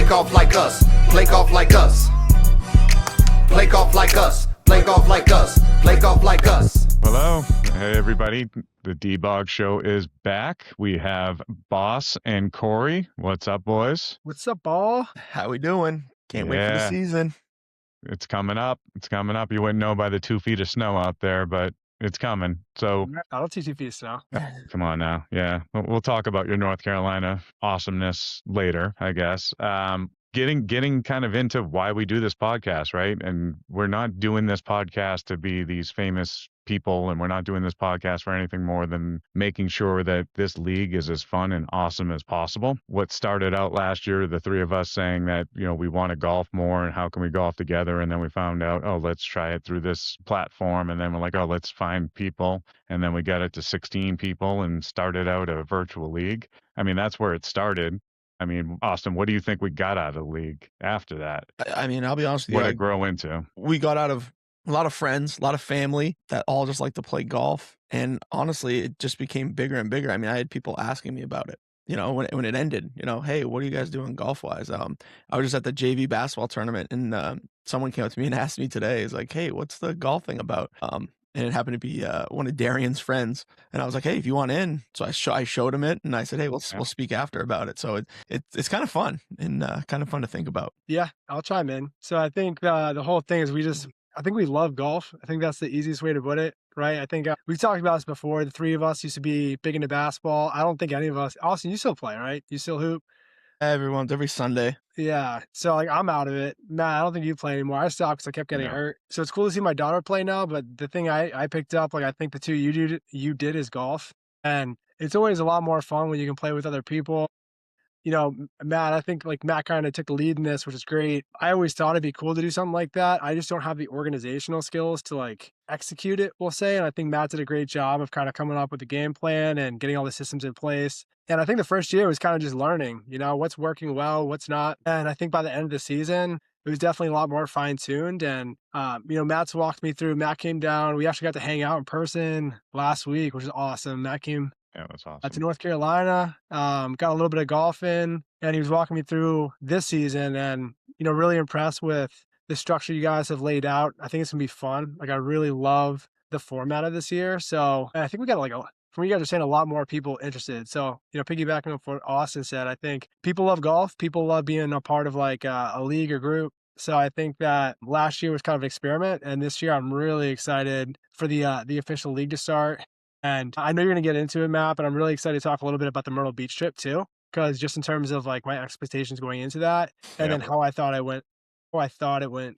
golf like us. Play golf like us. Play golf like us. Play golf like us. Play golf like us. Hello. Hey, everybody. The DBoG Show is back. We have Boss and Corey. What's up, boys? What's up, ball? How we doing? Can't wait for the season. It's coming up. It's coming up. You wouldn't know by the 2 feet of snow out there, but it's coming. So I don't see 2 feet of snow. come on now. Yeah. We'll talk about your North Carolina awesomeness later, I guess. Getting kind of into why we do this podcast, right? And we're not doing this podcast to be these famous people, and we're not doing this podcast for anything more than making sure that this league is as fun and awesome as possible. What started out last year, the three of us saying that, we want to golf more and how can we golf together? And then we found out, let's try it through this platform. And then we're like, let's find people. And then we got it to 16 people and started out a virtual league. I mean, that's where it started. I mean, Austin, what do you think we got out of the league after that? I mean, I'll be honest with you. What did it grow into? We got out of a lot of friends, a lot of family that all just like to play golf. And honestly, it just became bigger and bigger. I mean, I had people asking me about it, when it ended, hey, what are you guys doing golf-wise? I was just at the JV basketball tournament, and someone came up to me and asked me today, is like, hey, what's the golf thing about? And it happened to be one of Darian's friends. And I was like, hey, if you want in. So I showed him it, and I said, hey, we'll speak after about it. So it's kind of fun and kind of fun to think about. Yeah, I'll chime in. So I think the whole thing is I think we love golf. I think that's the easiest way to put it, right? I think we've talked about this before. The three of us used to be big into basketball. I don't think any of us, Austin, you still play, right? You still hoop? Every Sunday. Yeah. So I'm out of it. Matt, I don't think you play anymore. I stopped because I kept getting hurt. So it's cool to see my daughter play now. But the thing I picked up, I think the two you did is golf. And it's always a lot more fun when you can play with other people. Matt, I think Matt kind of took the lead in this, which is great. I always thought it'd be cool to do something like that. I just don't have the organizational skills to execute it, we'll say. And I think Matt did a great job of kind of coming up with the game plan and getting all the systems in place. And I think the first year was kind of just learning, what's working well, what's not. And I think by the end of the season, it was definitely a lot more fine-tuned. And, Matt's walked me through. Matt came down. We actually got to hang out in person last week, which is awesome. Matt came that's awesome. to North Carolina, got a little bit of golf in, and he was walking me through this season and, really impressed with the structure you guys have laid out. I think it's going to be fun. I really love the format of this year. So I think we got from what you guys are saying, a lot more people interested. So, piggybacking on what Austin said, I think people love golf. People love being a part of a league or group. So I think that last year was kind of an experiment. And this year I'm really excited for the official league to start. And I know you're going to get into it, Matt, but I'm really excited to talk a little bit about the Myrtle Beach trip too. Because just in terms of my expectations going into that, and then how I thought it went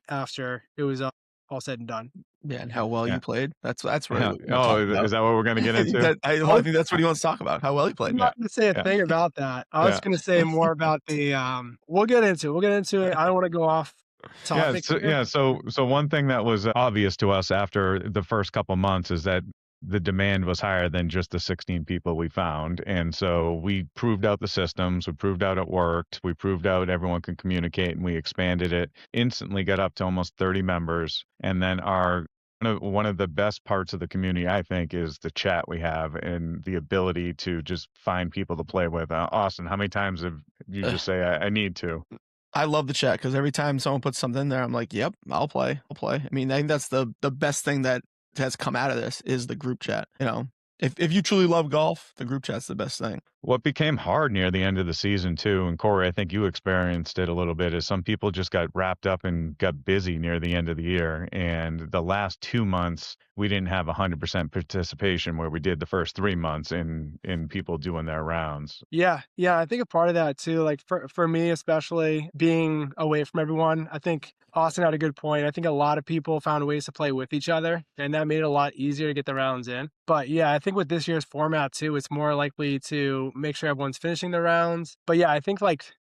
after it was all said and done. Yeah, and how well you played. That's what. Yeah. Is that what we're going to get into? I think that's what he wants to talk about. How well he played. I'm not going to say a thing about that. I was going to say more about the. We'll get into it. I don't want to go off topic. So one thing that was obvious to us after the first couple months is that the demand was higher than just the 16 people we found. And so we proved out the systems, we proved out it worked, we proved out everyone can communicate, and we expanded it, instantly got up to almost 30 members. And then one of the best parts of the community, I think, is the chat we have and the ability to just find people to play with. Austin, how many times have you just say, I need to? I love the chat because every time someone puts something in there, I'm like, yep, I'll play. I mean, I think that's the best thing that has come out of this is the group chat. If you truly love golf, the group chat's the best thing. What became hard near the end of the season too, and Corey, I think you experienced it a little bit, is some people just got wrapped up and got busy near the end of the year. And the last 2 months, we didn't have 100% participation where we did the first 3 months in people doing their rounds. Yeah. I think a part of that too, for me, especially being away from everyone, I think Austin had a good point. I think a lot of people found ways to play with each other, and that made it a lot easier to get the rounds in. But yeah, I think with this year's format too, it's more likely to make sure everyone's finishing the rounds. But yeah, I think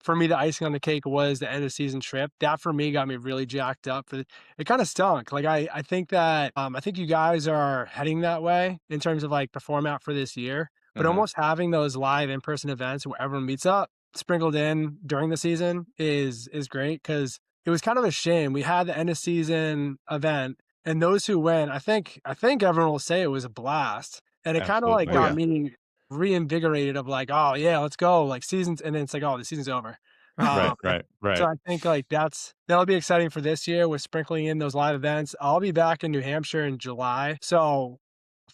for me, the icing on the cake was the end of season trip. That for me got me really jacked up. It kind of stunk. I think that I think you guys are heading that way in terms of the format for this year. But almost having those live in-person events where everyone meets up, sprinkled in during the season is great, because it was kind of a shame. We had the end of season event, and those who went, I think everyone will say it was a blast. And it kind of got me reinvigorated of oh yeah, let's go, seasons. And then it's oh, the season's over. Right, Um, right, so right. I think like that'll be exciting for this year with sprinkling in those live events. I'll be back in New Hampshire in July. So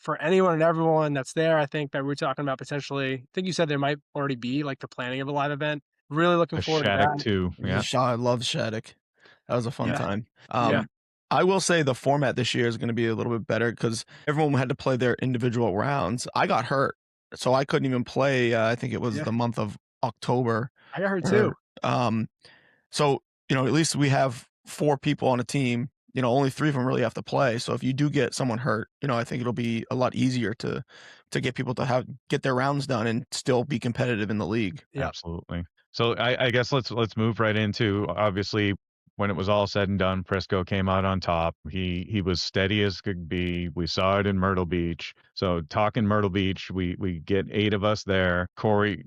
for anyone and everyone that's there, I think that we're talking about potentially, I think you said there might already be like the planning of a live event. Really looking A forward to Shattuck that. too. Yeah. I love Shattuck. That was a fun Yeah. time. Yeah. I will say the format this year is going to be a little bit better because everyone had to play their individual rounds. I got hurt, so I couldn't even play. I think it was Yeah. the month of October. I got her too. Or, so at least we have 4 people on a team. Only 3 of them really have to play. So if you do get someone hurt, I think it'll be a lot easier to get people to get their rounds done and still be competitive in the league. Yeah. Absolutely. So I guess let's move right into, obviously, when it was all said and done, Prisco came out on top. He was steady as could be. We saw it in Myrtle Beach. So talking Myrtle Beach, we get 8 of us there. Corey,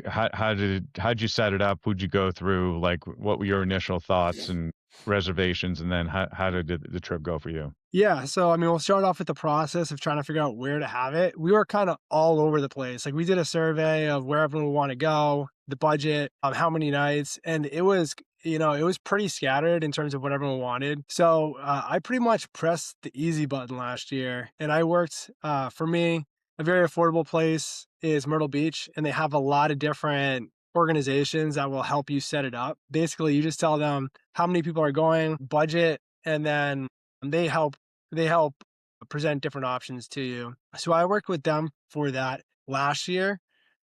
how'd you set it up? Who'd you go through? Like, what were your initial thoughts and reservations, and then how did the trip go for you? Yeah. So, I mean, we'll start off with the process of trying to figure out where to have it. We were kind of all over the place. Like, we did a survey of where everyone would want to go, the budget, how many nights, and it was pretty scattered in terms of what everyone wanted. So, I pretty much pressed the easy button last year, and I worked, for me, a very affordable place is Myrtle Beach, and they have a lot of different organizations that will help you set it up. Basically, you just tell them how many people are going, budget, and then they help present different options to you. So I worked with them for that last year,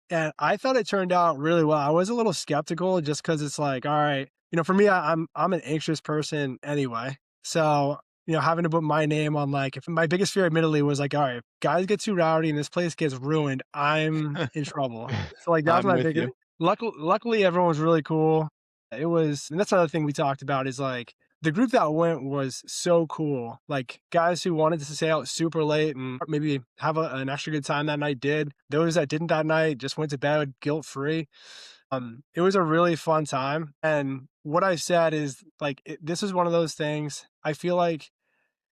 and I thought it turned out really well. I was a little skeptical just because it's like, all right, for me, I'm an anxious person anyway. So, having to put my name on, like, if my biggest fear admittedly was like, all right, if guys get too rowdy and this place gets ruined, I'm in trouble. So like that's I'm my with biggest. you. Luckily everyone was really cool. And that's another thing we talked about is like the group that went was so cool. Like guys who wanted to stay out super late and maybe have an extra good time that night did. Those that didn't that night just went to bed guilt free. It was a really fun time. And what I said is like, this is one of those things I feel like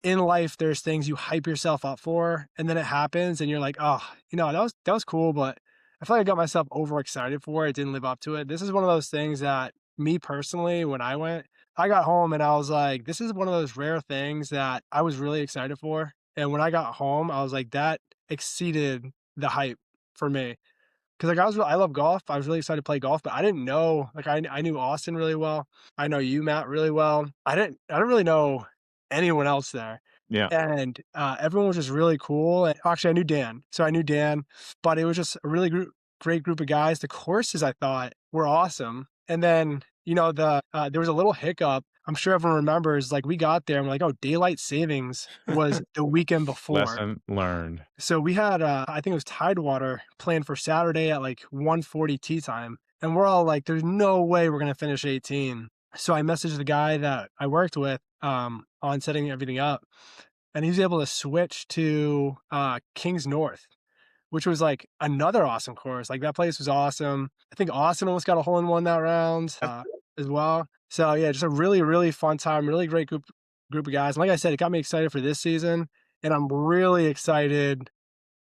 in life, there's things you hype yourself up for, and then it happens and you're like, oh, that was cool, but I feel like I got myself overexcited for it. It didn't live up to it. This is one of those things that me personally, when I went, I got home and I was like, this is one of those rare things that I was really excited for. And when I got home, I was like, that exceeded the hype for me. Cause like I love golf. I was really excited to play golf, but I didn't know, like I knew Austin really well. I know you, Matt, really well. I didn't really know anyone else there. Yeah. And everyone was just really cool. And actually I knew Dan. So I knew Dan, but it was just a really great group of guys. The courses I thought were awesome. And then, there was a little hiccup. I'm sure everyone remembers, like we got there and we're like, oh, daylight savings was the weekend before. Lesson learned. So we had, I think it was Tidewater planned for Saturday at like 1:40 tee time. And we're all like, there's no way we're going to finish 18. So I messaged the guy that I worked with on setting everything up. And he was able to switch to Kings North, which was like another awesome course. Like that place was awesome. I think Austin almost got a hole in one that round as well. So yeah, just a really, really fun time, really great group of guys. And like I said, it got me excited for this season. And I'm really excited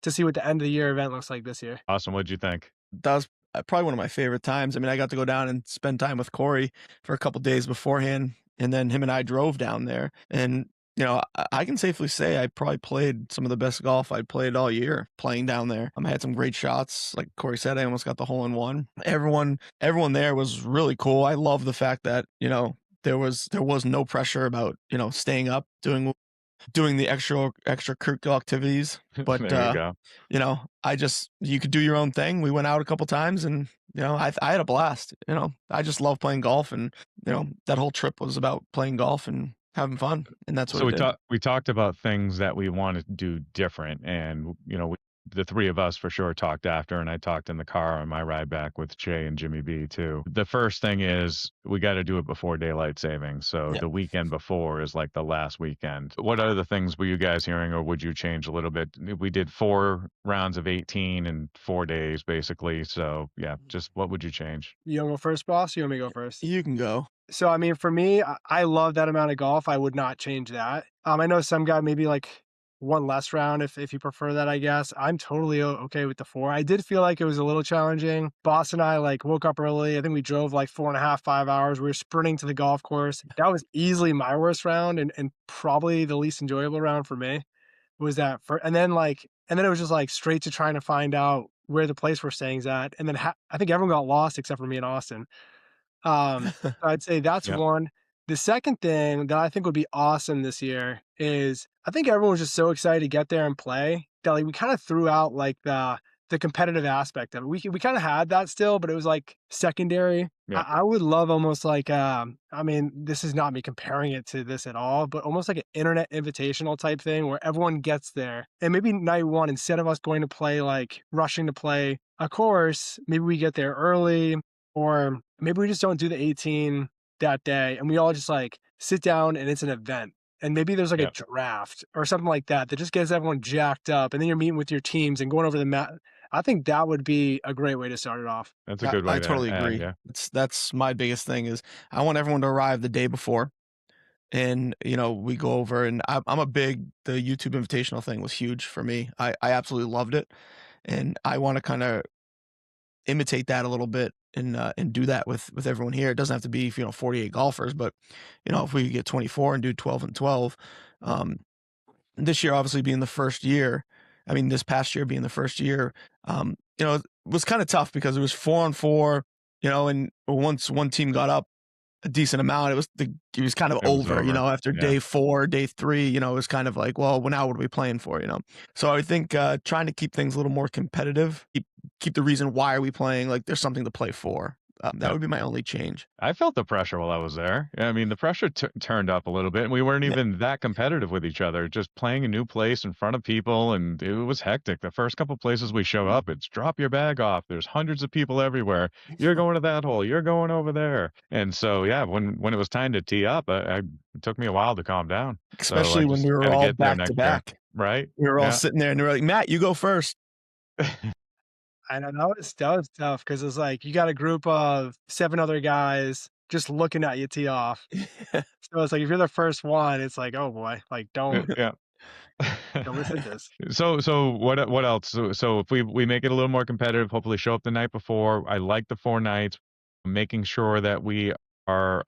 to see what the end of the year event looks like this year. Awesome. What'd you think? That was probably one of my favorite times. I mean, I got to go down and spend time with Corey for a couple days beforehand, and then him and I drove down there. And I can safely say I probably played some of the best golf I'd played all year playing down there. I had some great shots. Like Corey said, I almost got the hole in one. Everyone there was really cool. I love the fact that, there was no pressure about, staying up, doing the extracurricular activities. But, There you go. you could do your own thing. We went out a couple times and, I had a blast. I just love playing golf, and, that whole trip was about playing golf and having fun, and that's what So we talked about things that we want to do different, and the 3 of us for sure talked after, and I talked in the car on my ride back with Jay and Jimmy B too. The first thing is we got to do it before daylight savings. So Yep. the weekend before is like the last weekend. What other things were you guys hearing, or would you change a little bit? We did 4 rounds of 18 in 4 days basically. So yeah, just what would you change? You want to go first, boss? You want me to go first? You can go. So, I mean, for me, I love that amount of golf. I would not change that. I know some guy maybe like one less round if you prefer that, I guess. I'm totally okay with the 4. I did feel like it was a little challenging. Boss and I like woke up early. I think we drove like 4.5, 5 hours. We were sprinting to the golf course. That was easily my worst round and probably the least enjoyable round for me was that for, and then it was just like straight to trying to find out where the place we're staying's at. And then I think everyone got lost except for me and Austin. So I'd say that's Yep. one. The second thing that I think would be awesome this year is I think everyone was just so excited to get there and play that like we kind of threw out like the competitive aspect of it. We kind of had that still, but it was like secondary. Yeah. I would love almost like I mean, this is not me comparing it to this at all, but almost like an internet invitational type thing where everyone gets there. And maybe night one, instead of us going to play like rushing to play a course, maybe we get there early, or maybe we just don't do the 18 that day and we all just like sit down and it's an event. And maybe there's like Yeah. a draft or something like that that just gets everyone jacked up. And then you're meeting with your teams and going over the mat. I think that would be a great way to start it off. That's a good way I to totally add, agree. yeah. That's my biggest thing is I want everyone to arrive the day before. And, we go over and I'm a big, the YouTube invitational thing was huge for me. I absolutely loved it. And I want to kind of imitate that a little bit and do that with everyone here. It doesn't have to be, 48 golfers, but, if we get 24 and do 12 and 12, this year, obviously being the first year, this past year being the first year, it was kind of tough because it was 4-on-4, and once one team got up a decent amount, it was kind of It was over, over. after Yeah. day 4, day 3, it was kind of like, well, now what are we playing for, So I think trying to keep things a little more competitive, keep the reason why are we playing, like there's something to play for. That Yeah. would be my only change. I felt the pressure while I was there. The pressure turned up a little bit, and we weren't Yeah. even that competitive with each other. Just playing a new place in front of people, and it was hectic. The first couple places we show up, it's drop your bag off. There's hundreds of people everywhere. You're going to that hole. You're going over there. And so, yeah, when it was time to tee up, it took me a while to calm down. Especially when just we were gotta all get there back to next year. back. Right? We were all Yeah. sitting there and they were like, Matt, you go first. I know that was tough because it's like you got a group of 7 other guys just looking at you tee off. So it's like if you're the first one, it's like, oh boy, like don't Yeah. miss this. So what else? So if we make it a little more competitive, hopefully show up the night before. I like the 4 nights, making sure that we are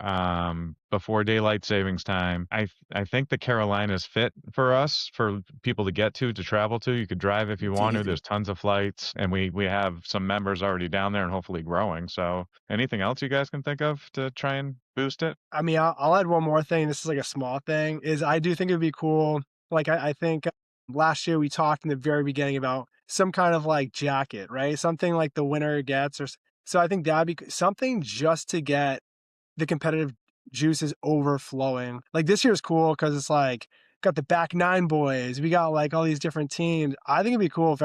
before daylight savings time. I think the Carolinas fit for us, for people to get to travel to. You could drive if you It's want to. easy. There's tons of flights, and we have some members already down there and hopefully growing. So anything else you guys can think of to try and boost it? I'll add one more thing. This is like a small thing. Is I do think it'd be cool. Like I think last year we talked in the very beginning about some kind of like jacket, right? Something like the winner gets, so I think that'd be something just to get the competitive juices overflowing. Like this year's cool because it's like got the back 9 boys. We got like all these different teams. I think it'd be cool if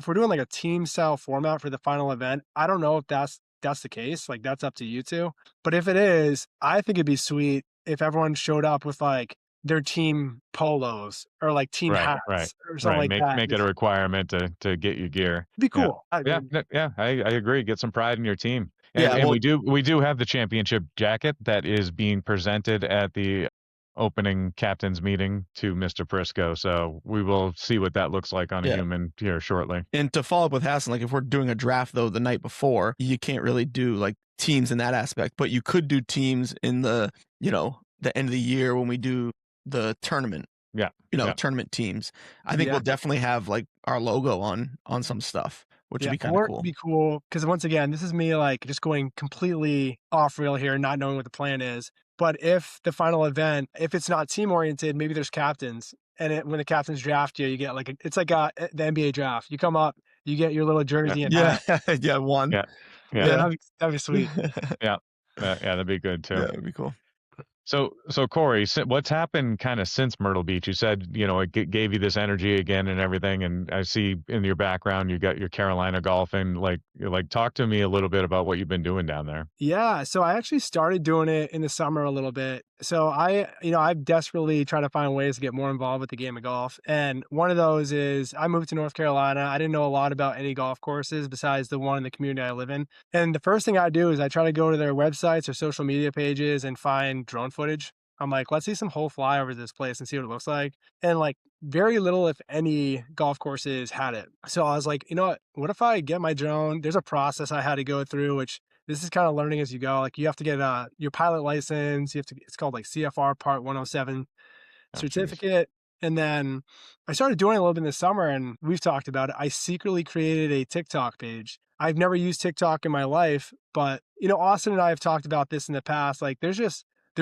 we're doing like a team style format for the final event. I don't know if that's the case. Like that's up to you two. But if it is, I think it'd be sweet if everyone showed up with like their team polos or like team hats or something like that. Make it a requirement to get your gear. It'd be cool. Yeah, I agree. Get some pride in your team. And, Yeah, and well- we do have the championship jacket that is being presented at the opening captain's meeting to Mr. Prisco. So we will see what that looks like on a Yeah. human here shortly. And to follow up with Hassan, like if we're doing a draft though the night before, you can't really do like teams in that aspect, but you could do teams in the the end of the year when we do the tournament. Yeah. Tournament teams. I think Yeah. we'll definitely have like our logo on some stuff, which would be kind of or cool. it'd be cool because once again, this is me like just going completely off rail here, not knowing what the plan is. But if the final event, if it's not team oriented, maybe there's captains, and when the captains draft you, you get like it's like the NBA draft. You come up, you get your little jersey and Yeah, hat. yeah, one. Yeah. Yeah, that'd be sweet. Yeah, that'd be good too. Yeah, it'd be cool. So Corey, what's happened kind of since Myrtle Beach? You said, it gave you this energy again and everything. And I see in your background, you got your Carolina golfing. Like talk to me a little bit about what you've been doing down there. Yeah, so I actually started doing it in the summer a little bit. So I've desperately tried to find ways to get more involved with the game of golf. And one of those is I moved to North Carolina. I didn't know a lot about any golf courses besides the one in the community I live in. And the first thing I do is I try to go to their websites or social media pages and find drone footage. I'm like, let's see some whole fly over this place and see what it looks like. And like very little, if any, golf courses had it. So I was like, you know what if I get my drone? There's a process I had to go through, which this is kind of learning as you go. Like you have to get your pilot license. It's called like CFR Part 107 Oh, geez. certificate. And then I started doing it a little bit in the summer, and we've talked about it. I secretly created a TikTok page. I've never used TikTok in my life, but Austin and I have talked about this in the past. Like there's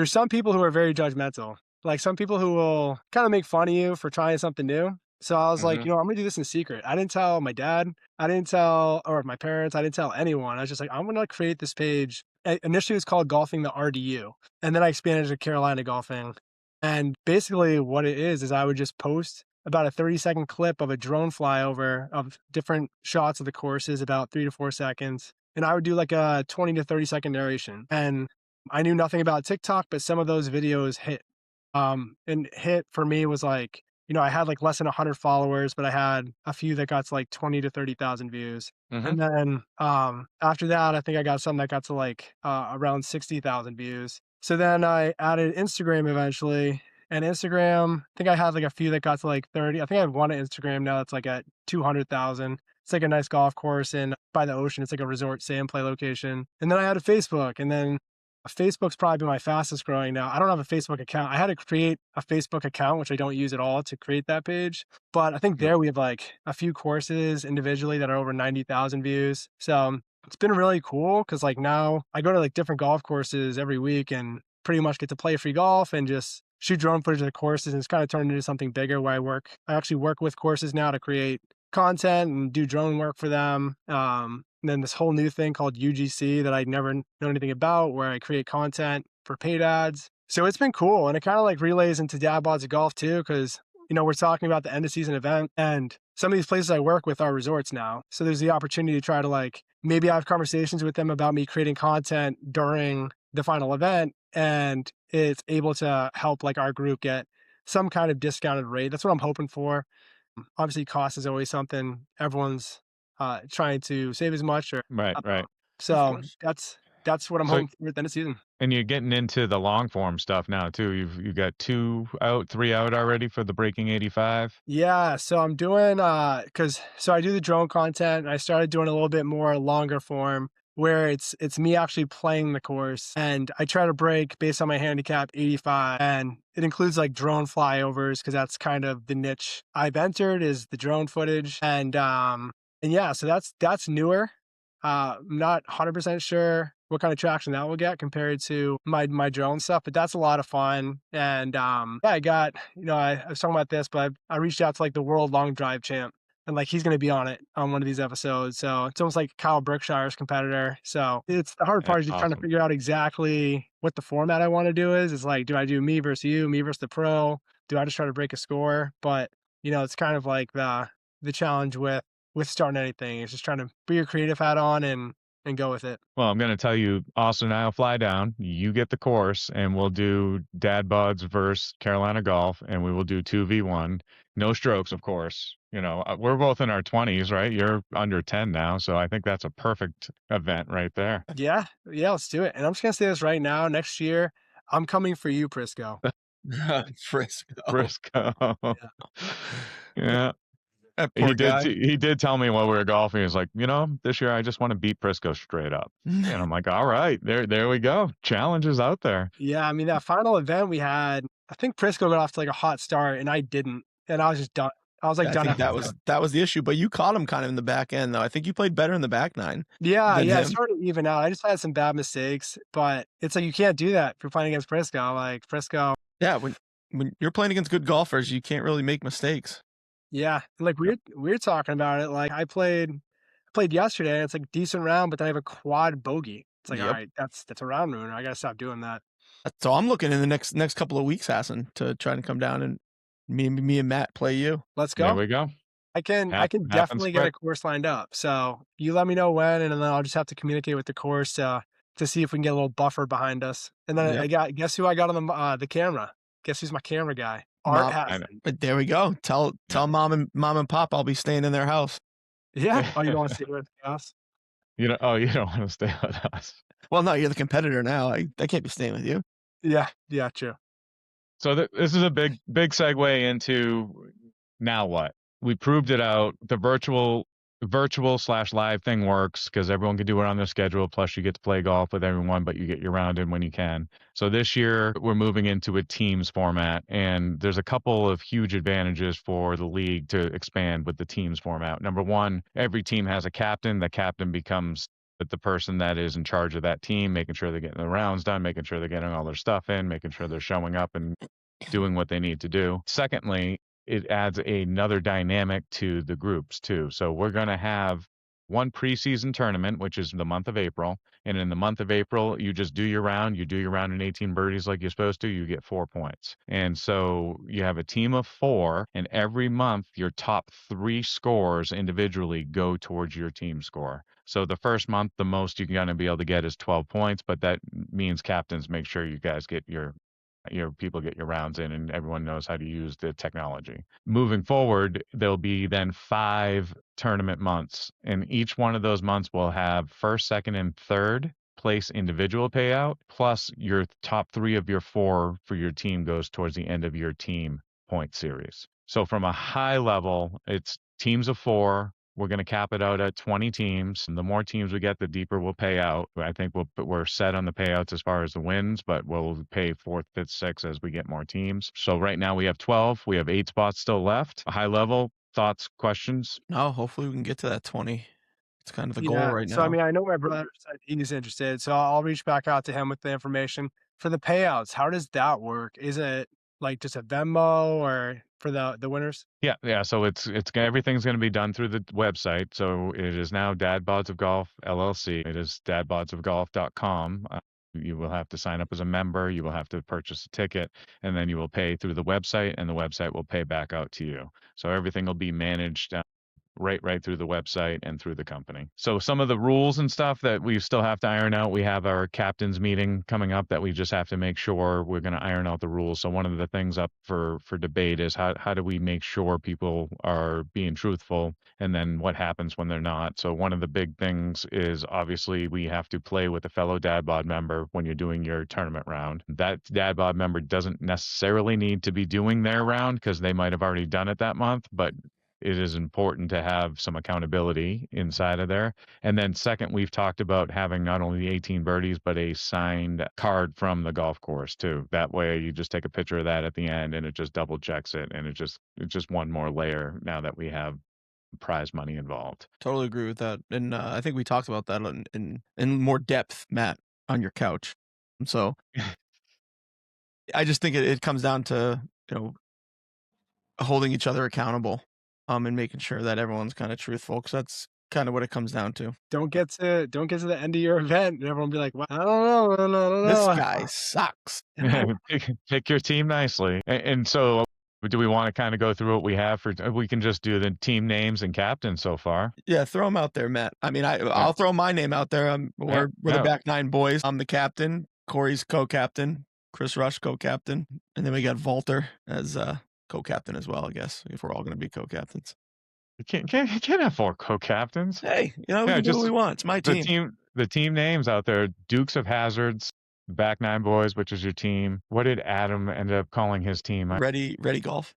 some people who are very judgmental. Like some people who will kind of make fun of you for trying something new. So I was like, I'm gonna do this in secret. I didn't tell my dad, or my parents, I didn't tell anyone. I was just like, I'm gonna create this page. Initially it was called Golfing the RDU. And then I expanded to Carolina Golfing. And basically what it is I would just post about a 30-second clip of a drone flyover of different shots of the courses, about 3 to 4 seconds. And I would do like a 20 to 30-second narration. And I knew nothing about TikTok, but some of those videos hit. And hit for me was like, I had like less than 100 followers, but I had a few that got to like 20 to 30,000 views. And then after that, I think I got some that got to like around 60,000 views. So then I added Instagram eventually. And Instagram, I think I had like a few that got to like 30. I think I have one at Instagram now that's like at 200,000. It's like a nice golf course by the ocean. It's like a resort sand play location. And then I had a Facebook, and then Facebook's probably been my fastest growing now. I don't have a Facebook account. I had to create a Facebook account, which I don't use at all, to create that page. But I think there we have like a few courses individually that are over 90,000 views. So it's been really cool because like now I go to like different golf courses every week and pretty much get to play free golf and just shoot drone footage of the courses. And it's kind of turned into something bigger where I actually work with courses now to create content and do drone work for them. And then this whole new thing called UGC that I'd never known anything about, where I create content for paid ads. So it's been cool. And it kind of like relays into Dad Bods of Golf too, because, we're talking about the end of season event, and some of these places I work with are resorts now. So there's the opportunity to try to like, maybe I have conversations with them about me creating content during the final event, and it's able to help like our group get some kind of discounted rate. That's what I'm hoping for. Obviously cost is always something everyone's trying to save as much. Right. So that's what I'm hoping for at the end of season. And you're getting into the long form stuff now too. You've got 2 out, 3 out already for the Breaking 85. Yeah, so I'm doing so I do the drone content, and I started doing a little bit more longer form where it's me actually playing the course, and I try to break based on my handicap 85, and it includes like drone flyovers because that's kind of the niche I've entered, is the drone footage. And yeah, so that's newer. I'm not 100% sure what kind of traction that will get compared to my drone stuff, but that's a lot of fun. And yeah, I got, I was talking about this, but I reached out to like the world long drive champ, and like he's going to be on one of these episodes. So it's almost like Kyle Berkshire's competitor. So it's the hard part is just trying to figure out exactly what the format I want to do is. It's like, do I do me versus you, me versus the pro? Do I just try to break a score? But it's kind of like the challenge with starting anything. It's just trying to put your creative hat on and go with it. Well, I'm going to tell you, Austin and I will fly down. You get the course, and we'll do Dad Buds versus Carolina Golf, and we will do 2v1. No strokes, of course. We're both in our 20s, right? You're under 10 now, so I think that's a perfect event right there. Yeah, let's do it. And I'm just going to say this right now. Next year, I'm coming for you, Prisco. Frisco. Yeah. That poor guy. He did tell me while we were golfing, he's like, this year I just want to beat Prisco straight up. And I'm like, all right, there we go. Challenges out there. Yeah, I mean, that final event we had, I think Prisco got off to like a hot start, and I didn't. And I was just done. I was like, done. I think that was the issue, but you caught him kind of in the back end, though. I think you played better in the back nine. Yeah, I started to even out. I just had some bad mistakes, but it's like you can't do that if you're playing against Prisco. Like Prisco. Yeah, when you're playing against good golfers, you can't really make mistakes. Yeah, like we're talking about it. Like I played yesterday, and it's like a decent round, but then I have a quad bogey. It's like, all right, that's a round ruiner. I gotta stop doing that. So I'm looking in the next couple of weeks, Hassan, to try to come down and me and Matt play you. Let's go. There we go. I can definitely get a course lined up. So you let me know when, and then I'll just have to communicate with the course to see if we can get a little buffer behind us. And then guess who I got on the camera? Guess who's my camera guy? Art Hassan. But there we go. Tell mom and pop I'll be staying in their house. Yeah. Oh, you don't want to stay with us? You don't want to stay with us. Well, no, you're the competitor now. I can't be staying with you. Yeah, true. So this is a big segue into now what? We proved it out. The virtual/live thing works because everyone can do it on their schedule. Plus, you get to play golf with everyone, but you get your round in when you can. So this year we're moving into a teams format, and there's a couple of huge advantages for the league to expand with the teams format. Number one, every team has a captain. The captain becomes the person that is in charge of that team, making sure they're getting the rounds done, making sure they're getting all their stuff in, making sure they're showing up and doing what they need to do. Secondly, it adds another dynamic to the groups too. So we're going to have one preseason tournament, which is the month of April. And in the month of April, you just do your round. You do your round in 18 birdies like you're supposed to. You get 4 points. And so you have a team of 4, and every month your top 3 scores individually go towards your team score. So the first month, the most you're going to be able to get is 12 points, but that means captains make sure you guys get your people get your rounds in and everyone knows how to use the technology. Moving forward, there'll be then 5 tournament months, and each one of those months will have first, second, and third place individual payout, plus your top 3 of your 4 for your team goes towards the end of your team point series. So from a high level, it's teams of 4. We're going to cap it out at 20 teams. And the more teams we get, the deeper we'll pay out. I think we're set on the payouts as far as the wins, but we'll pay 4th, 5th, 6th as we get more teams. So right now we have 12. We have 8 spots still left. A high level, thoughts, questions? No, hopefully we can get to that 20. It's kind of the goal Yeah. right now. So I mean, I know my brother said he's interested, so I'll reach back out to him with the information for the payouts. How does that work? Is it like just a Venmo or for the winners? Yeah. So it's everything's going to be done through the website. So it is now Dad Bods of Golf LLC. It is dadbodsofgolf.com. You will have to sign up as a member. You will have to purchase a ticket, and then you will pay through the website, and the website will pay back out to you. So everything will be managed right through the website and through the company. So some of the rules and stuff that we still have to iron out, we have our captain's meeting coming up that we just have to make sure we're going to iron out the rules. So one of the things up for debate is how do we make sure people are being truthful, and then what happens when they're not. So one of the big things is obviously we have to play with a fellow Dad Bod member when you're doing your tournament round. That Dad Bod member doesn't necessarily need to be doing their round because they might have already done it that month, but it is important to have some accountability inside of there. And then second, we've talked about having not only the 18 birdies, but a signed card from the golf course too. That way you just take a picture of that at the end and it just double checks it. And it's just one more layer now that we have prize money involved. Totally agree with that. And I think we talked about that in more depth, Matt, on your couch. So I just think it comes down to, holding each other accountable. And making sure that everyone's kind of truthful, because that's kind of what it comes down to. Don't get to the end of your event and everyone be like, well, I don't know. This guy sucks. Pick your team nicely. And so do we want to kind of go through what we have we can just do the team names and captains so far? Yeah, throw them out there, Matt. I mean, I'll throw my name out there. We're the back 9 boys. I'm the captain. Corey's co-captain. Chris Rush, co-captain. And then we got Walter as co-captain as well, I guess, if we're all going to be co-captains. You can't have 4 co-captains. Hey, we can do what we want. It's my team. The team names out there: Dukes of Hazzards, Back 9 Boys, which is your team. What did Adam end up calling his team? Ready Golf.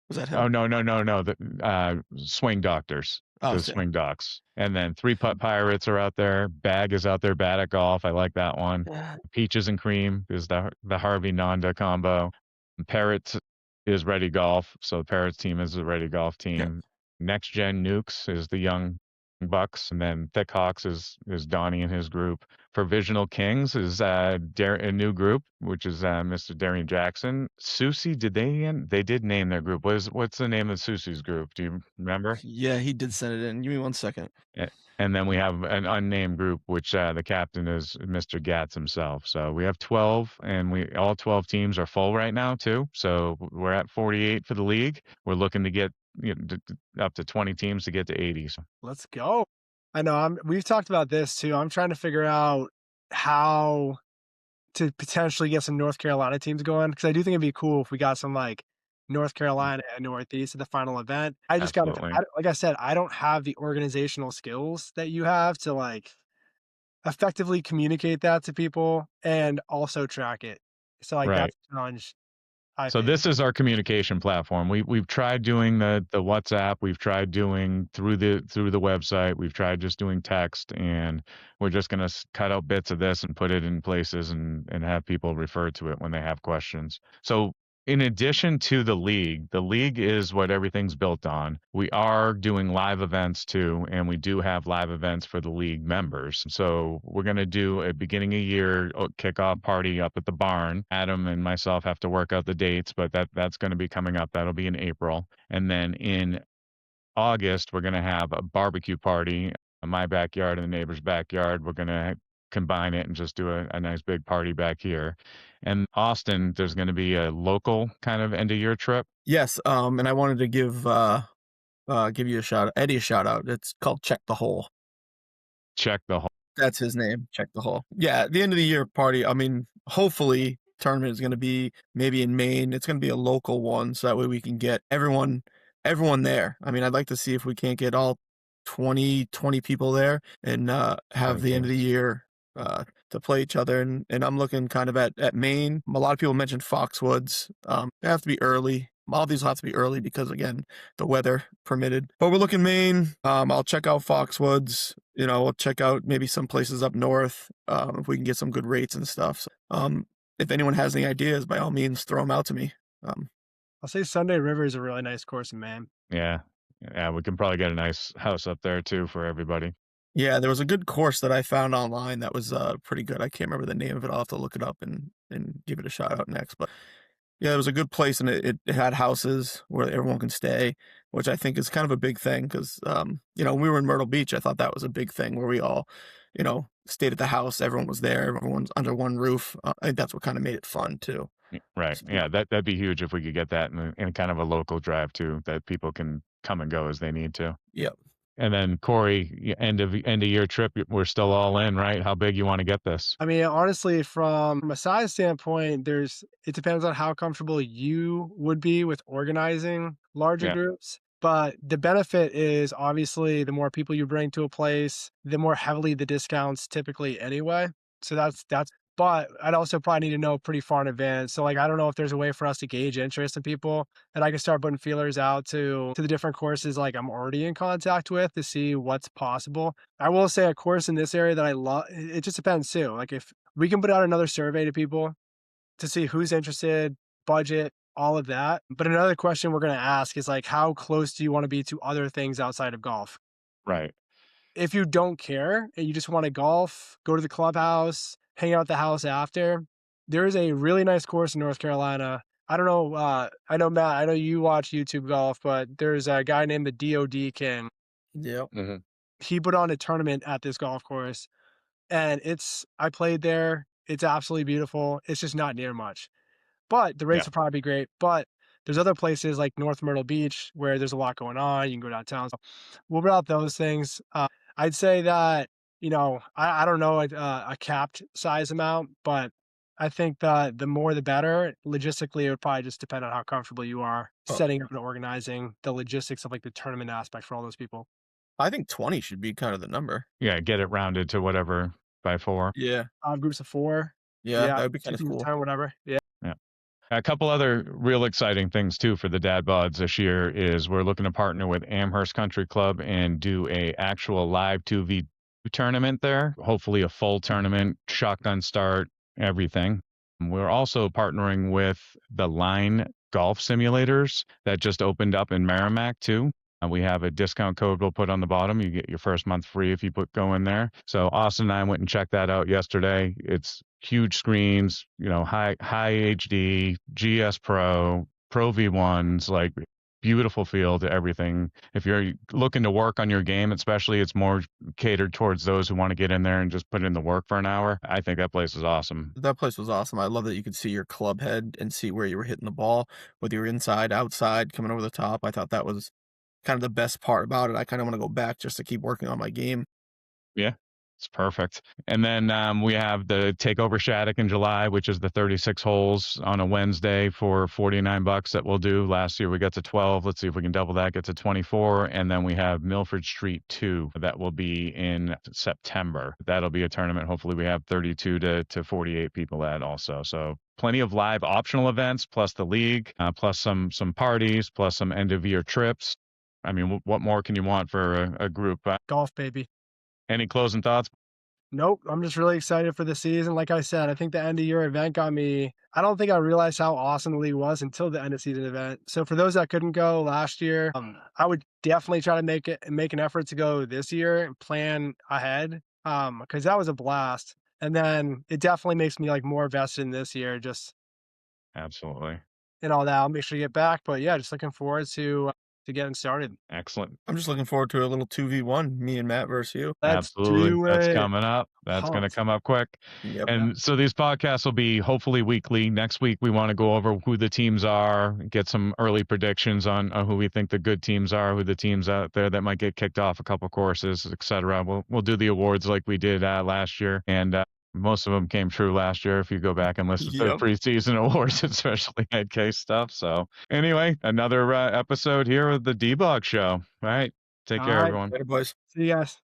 Was that him? Oh no! The Swing Doctors. The Swing Docs. And then 3 Putt Pirates are out there. Bag is out there. Bad at Golf. I like that one. Peaches and Cream is the Harvey Nanda combo. Parrots is Ready Golf. So the Parrots team is the Ready Golf team. Yeah. Next Gen Nukes is the Young Bucks, and then Thick Hawks is Donnie and his group. Provisional Kings is a new group, which is Mr. Darian Jackson. Susie, they did name their group. What's the name of Susie's group? Do you remember? Yeah, he did send it in. Give me 1 second. And then we have an unnamed group, which the captain is Mr. Gatz himself. So we have 12, and all 12 teams are full right now too. So we're at 48 for the league. We're looking to get up to 20 teams to get to 80. So. Let's go. I know we've talked about this too. I'm trying to figure out how to potentially get some North Carolina teams going, because I do think it'd be cool if we got some like North Carolina and Northeast at the final event. I just got to, like I said, I don't have the organizational skills that you have to like effectively communicate that to people and also track it. So like that's a challenge So think. this is our communication platform. We've tried doing the WhatsApp, we've tried doing through the website, we've tried just doing text, and we're just gonna cut out bits of this and put it in places and have people refer to it when they have questions. So in addition to the league is what everything's built on. We are doing live events too, and we do have live events for the league members. So we're going to do a beginning of year kickoff party up at the barn. Adam and myself have to work out the dates, but that's going to be coming up. That'll be in April. And then in August, we're going to have a barbecue party in my backyard and the neighbor's backyard. We're going to combine it and just do a nice big party back here. And Austin, there's going to be a local kind of end of year trip. Yes, and I wanted to give you Eddie a shout out. It's called Check the Hole. Check the Hole. That's his name, Check the Hole. Yeah, the end of the year party. I mean, hopefully tournament is going to be maybe in Maine. It's going to be a local one, so that way we can get everyone there. I mean, I'd like to see if we can't get all 20 people there and have the end of the year to play each other. And I'm looking kind of at Maine. A lot of people mentioned Foxwoods. They have to be early. All these will have to be early because, again, the weather permitted. But we're looking Maine. I'll check out Foxwoods. You know, we'll check out maybe some places up north if we can get some good rates and stuff. So, if anyone has any ideas, by all means, throw them out to me. I'll say Sunday River is a really nice course in Maine. Yeah. Yeah, we can probably get a nice house up there too for everybody. Yeah, there was a good course that I found online that was pretty good. I can't remember the name of it. I'll have to look it up and give it a shout out next. But yeah, it was a good place, and it had houses where everyone can stay, which I think is kind of a big thing because, you know, when we were in Myrtle Beach, I thought that was a big thing where we all, you know, stayed at the house. Everyone was there. Everyone's under one roof. I think that's what kind of made it fun too. Right. Yeah, that'd be huge if we could get that in kind of a local drive too, that people can come and go as they need to. Yep. And then Corey, end of year trip, we're still all in, right? How big you want to get this? I mean, honestly, from a size standpoint, it depends on how comfortable you would be with organizing larger groups. But the benefit is obviously the more people you bring to a place, the more heavily the discounts typically anyway. So that's but I'd also probably need to know pretty far in advance. So like, I don't know if there's a way for us to gauge interest in people that I can start putting feelers out to the different courses like I'm already in contact with to see what's possible. I will say a course in this area that I love, it just depends too. Like if we can put out another survey to people to see who's interested, budget, all of that. But another question we're going to ask is like, how close do you want to be to other things outside of golf? Right. If you don't care and you just want to golf, go to the clubhouse, hang out at the house after, there's a really nice course in North Carolina. I don't know. I know, Matt, I know you watch YouTube golf, but there's a guy named the DOD King. Yep. Mm-hmm. He put on a tournament at this golf course, and I played there. It's absolutely beautiful. It's just not near much, but the rates will probably be great. But there's other places like North Myrtle Beach where there's a lot going on. You can go downtown. So we'll put out those things. I'd say that, you know, I don't know a capped size amount, but I think that the more the better. Logistically, it would probably just depend on how comfortable you are setting up and organizing the logistics of like the tournament aspect for all those people. I think 20 should be kind of the number. Yeah, get it rounded to whatever by 4. Yeah. Groups of 4. Yeah, that would be kind of cool. 10, whatever. Yeah. A couple other real exciting things too for the Dad Bods this year is we're looking to partner with Amherst Country Club and do a actual live 2v2 tournament there. Hopefully a full tournament, shotgun start, everything. We're also partnering with the Line Golf Simulators that just opened up in Merrimack too. We have a discount code we'll put on the bottom. You get your first month free if you go in there. So Austin and I went and checked that out yesterday. It's huge screens, you know, high HD, GS Pro V1s, like beautiful feel to everything. If you're looking to work on your game, especially, it's more catered towards those who want to get in there and just put in the work for an hour. I think that place is awesome. That place was awesome. I love that you could see your club head and see where you were hitting the ball, whether you're inside, outside, coming over the top. I thought that was kind of the best part about it. I kind of want to go back just to keep working on my game. Yeah. It's perfect. And then we have the Takeover Shattuck in July, which is the 36 holes on a Wednesday for $49 that we'll do. Last year we got to 12. Let's see if we can double that, get to 24. And then we have Milford Street 2 that will be in September. That'll be a tournament. Hopefully we have 32 to 48 people at also. So plenty of live optional events, plus the league, plus some parties, plus some end of year trips. I mean, what more can you want for a group? Golf, baby. Any closing thoughts? Nope. I'm just really excited for the season. Like I said, I think the end of year event got me. I don't think I realized how awesome the league was until the end of season event. So for those that couldn't go last year, I would definitely try to make an effort to go this year and plan ahead. Because that was a blast. And then it definitely makes me like more vested in this year, just Absolutely. and all that. I'll make sure to get back. But yeah, just looking forward to getting started. Excellent. I'm just looking forward to a little 2v1, me and Matt versus you. Let's Absolutely. do That's it. coming up. That's going to Pumped. come up quick. Yep. And so these podcasts will be hopefully weekly. Next week, we want to go over who the teams are, get some early predictions on who we think the good teams are, who the teams out there that might get kicked off a couple courses, etc. We'll do the awards like we did last year. And most of them came true last year if you go back and listen to the Yep. preseason awards, especially head case stuff. So anyway, another episode here of the DBoG Show. All right. Take All care, right. everyone. Later, boys. See you guys.